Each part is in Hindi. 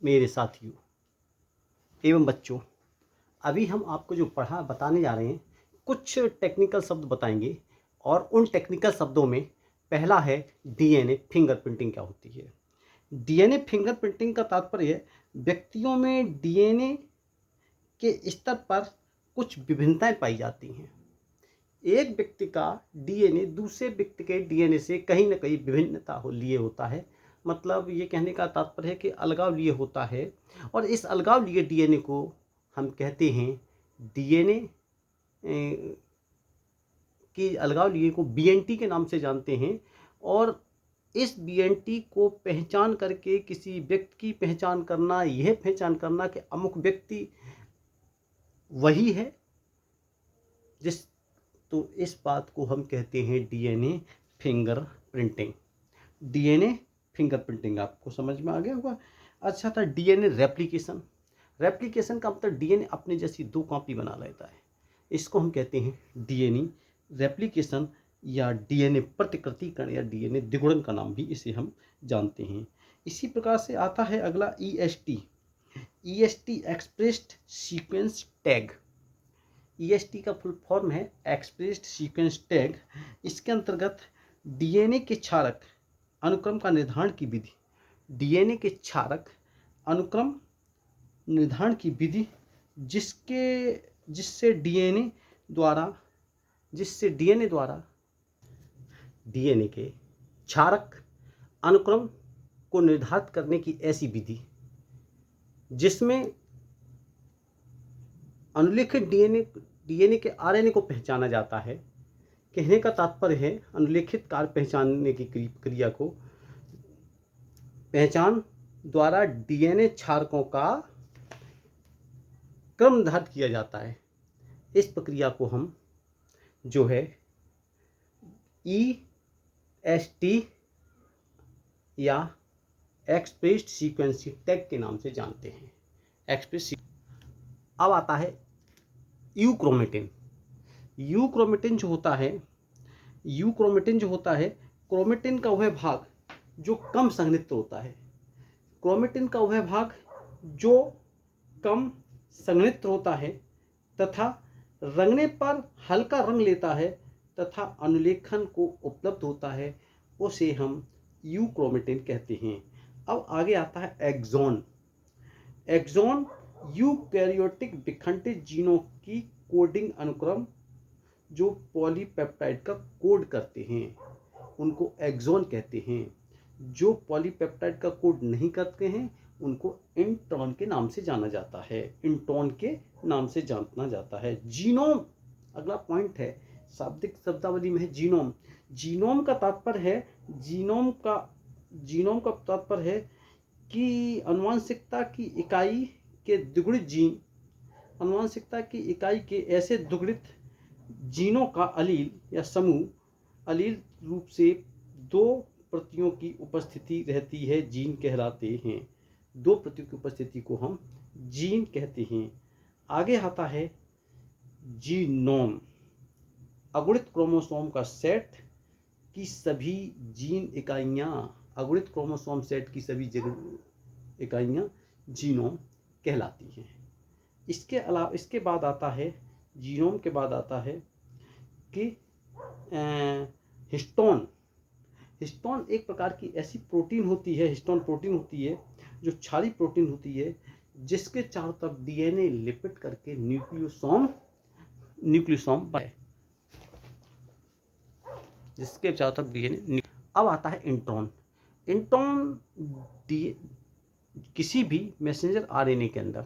मेरे साथियों एवं बच्चों, अभी हम आपको जो बताने जा रहे हैं, कुछ टेक्निकल शब्द बताएंगे। और उन टेक्निकल शब्दों में पहला है डीएनए फिंगरप्रिंटिंग। क्या होती है डीएनए फिंगरप्रिंटिंग? का तात्पर्य व्यक्तियों में डीएनए के स्तर पर कुछ विभिन्नताएं पाई जाती हैं। एक व्यक्ति का डीएनए दूसरे व्यक्ति के डीएनए से कहीं ना कहीं विभिन्नता लिए होता है। मतलब ये कहने का तात्पर्य है कि अलगाव लिए होता है। और इस अलगाव लिए डीएनए को हम कहते हैं डीएनए की अलगाव लिए को बीएनटी के नाम से जानते हैं। और इस बीएनटी को पहचान करके किसी व्यक्ति की पहचान करना, यह पहचान करना कि अमुक व्यक्ति वही है तो इस बात को हम कहते हैं डीएनए फिंगरप्रिंटिंग। डीएनए फिंगरप्रिंटिंग आपको समझ में आ गया होगा। अच्छा था डीएनए रेप्लिकेशन। रेप्लिकेशन का मतलब डीएनए अपने जैसी दो कॉपी बना लेता है। इसको हम कहते हैं डीएनए रेप्लिकेशन या डीएनए प्रतिकृतिकरण या डीएनए द्विगुणन का नाम भी इसे हम जानते हैं। इसी प्रकार से आता है अगला EST. EST expressed sequence tag. EST का फुल फॉर्म है एक्सप्रेस्ड सीक्वेंस टैग। इसके अंतर्गत डीएनए के क्षारक अनुक्रम का निर्धारण की विधि, डीएनए के क्षारक अनुक्रम निर्धारण की विधि जिससे डीएनए द्वारा डीएनए के क्षारक अनुक्रम को निर्धारित करने की ऐसी विधि जिसमें अनुलेखित डीएनए के आरएनए को पहचाना जाता है। कहने का तात्पर्य है अनुलेखित कार्य पहचानने की क्रिया को पहचान द्वारा डीएनए क्षारकों का क्रम निर्धारित किया जाता है। इस प्रक्रिया को हम जो है ईएसटी या एक्सप्रेस्ड सीक्वेंस टैग के नाम से जानते हैं। अब आता है यूक्रोमेटिन। यूक्रोमेटिन जो होता है क्रोमेटिन का वह भाग जो कम संघनित्र होता है। क्रोमेटिन का वह भाग जो कम संघनित्र होता है तथा रंगने पर हल्का रंग लेता है तथा अनुलेखन को उपलब्ध होता है, उसे हम यूक्रोमेटिन कहते हैं। अब आगे आता है एक्सॉन। एक्सॉन यूकैरियोटिक विखंडित जीनों की कोडिंग अनुक्रम जो पॉलीपेप्टाइड का कोड करते हैं उनको एक्सॉन कहते हैं। जो पॉलीपेप्टाइड का कोड नहीं करते हैं उनको इंट्रॉन के नाम से जाना जाता है। इंट्रॉन के नाम से जाना जाता है। जीनोम अगला पॉइंट है, शाब्दिक शब्दावली में है जीनोम। जीनोम का तात्पर्य है कि आनुवंशिकता की इकाई के द्विगुणित जीन, आनुवंशिकता की इकाई के ऐसे द्विगुणित जीनों का अलील या समूह अलील रूप से दो प्रतियों की उपस्थिति रहती है, जीन कहलाते हैं। दो प्रतियों की उपस्थिति को हम जीन कहते हैं। आगे आता है जीनोम, अगुणित क्रोमोसोम का सेट की सभी जीन इकाइयां, अगुणित क्रोमोसोम सेट की सभी इकाइयां जीनोम कहलाती हैं। इसके बाद आता है जीनोम के बाद आता है कि हिस्टोन। हिस्टोन एक प्रकार की ऐसी प्रोटीन होती है, हिस्टोन प्रोटीन होती है जो क्षारीय प्रोटीन होती है जिसके चारों तरफ डीएनए लिपिट करके न्यूक्लियोसोम बने, जिसके चारों तरफ डीएनए। अब आता है इंट्रॉन। इंट्रॉन किसी भी मैसेंजर आरएनए के अंदर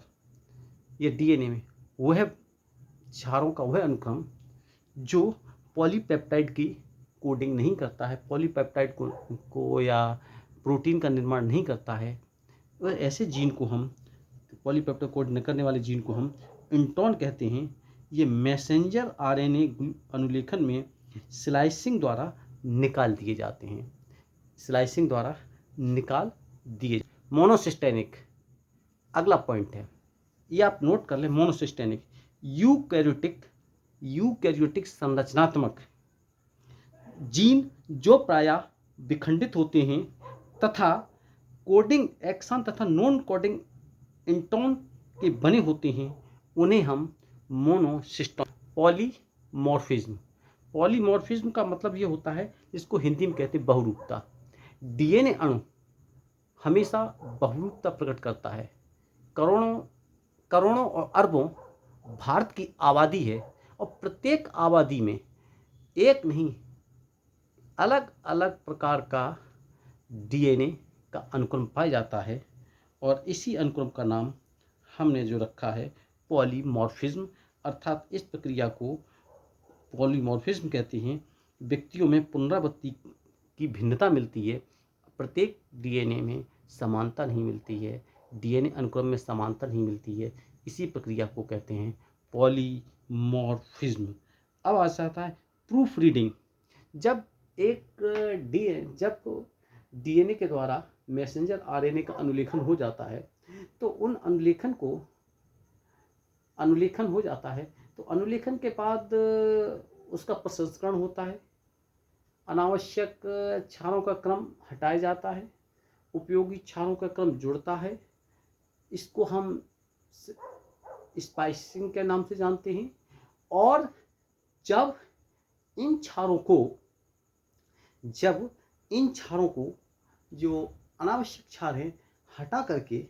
या डीएनए में वह क्षारों का वह अनुक्रम जो पॉलीपेप्टाइड की कोडिंग नहीं करता है, पॉलीपेप्टाइड को या प्रोटीन का निर्माण नहीं करता है, वह ऐसे जीन को हम, पॉलीपेप्टाइड कोड न करने वाले जीन को हम इंट्रॉन कहते हैं। ये मैसेंजर आरएनए अनुलेखन में स्लाइसिंग द्वारा निकाल दिए जाते हैं। मोनोसिस्टेनिक अगला पॉइंट है, ये आप नोट कर लें। मोनोसिस्टेनिक यूकैरियोटिक संरचनात्मक जीन जो प्रायः विखंडित होते हैं तथा कोडिंग एक्सन तथा नॉन कोडिंग इंटोन के बने होते हैं उन्हें हम मोनोसिस्टोन। पॉलीमॉर्फिज्म, पॉलीमॉर्फिज्म का मतलब ये होता है, इसको हिंदी में कहते हैं बहुरूपता। डीएनए अणु हमेशा बहुरूपता प्रकट करता है। करोड़ों करोड़ों और अरबों भारत की आबादी है और प्रत्येक आबादी में एक नहीं अलग अलग प्रकार का डीएनए का अनुक्रम पाया जाता है और इसी अनुक्रम का नाम हमने जो रखा है पॉलीमॉर्फिज्म, अर्थात इस प्रक्रिया को पॉलीमॉर्फिज्म कहते हैं। व्यक्तियों में पुनरावृत्ति की भिन्नता मिलती है, प्रत्येक डीएनए में समानता नहीं मिलती है, डीएनए अनुक्रम में समानता नहीं मिलती है, इसी प्रक्रिया को कहते हैं पॉलीमॉर्फिज्म। अब आ जाता है प्रूफ रीडिंग। जब डीएनए के द्वारा मैसेंजर आरएनए का अनुलेखन हो जाता है तो अनुलेखन के बाद उसका प्रसंस्करण होता है, अनावश्यक क्षारों का क्रम हटाया जाता है, उपयोगी क्षारों का क्रम जुड़ता है। इसको हम स्पाइसिंग के नाम से जानते हैं। और जब इन क्षारों को जो अनावश्यक क्षार हैं हटा करके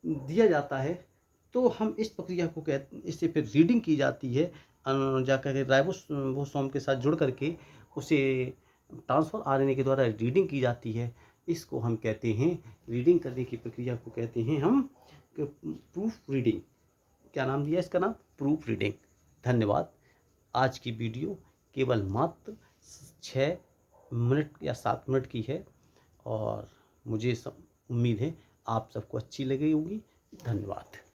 दिया जाता है तो हम इस प्रक्रिया को इससे फिर रीडिंग की जाती है, जाकर के राइबोसोम के साथ जुड़ करके उसे ट्रांसफर आरएनए के द्वारा रीडिंग की जाती है। इसको हम कहते हैं, रीडिंग करने की प्रक्रिया को कहते हैं हम प्रूफ रीडिंग। क्या नाम दिया इसका? नाम प्रूफ रीडिंग। धन्यवाद। आज की वीडियो केवल मात्र 6 मिनट या 7 मिनट की है और मुझे उम्मीद है आप सबको अच्छी लगी होगी। धन्यवाद।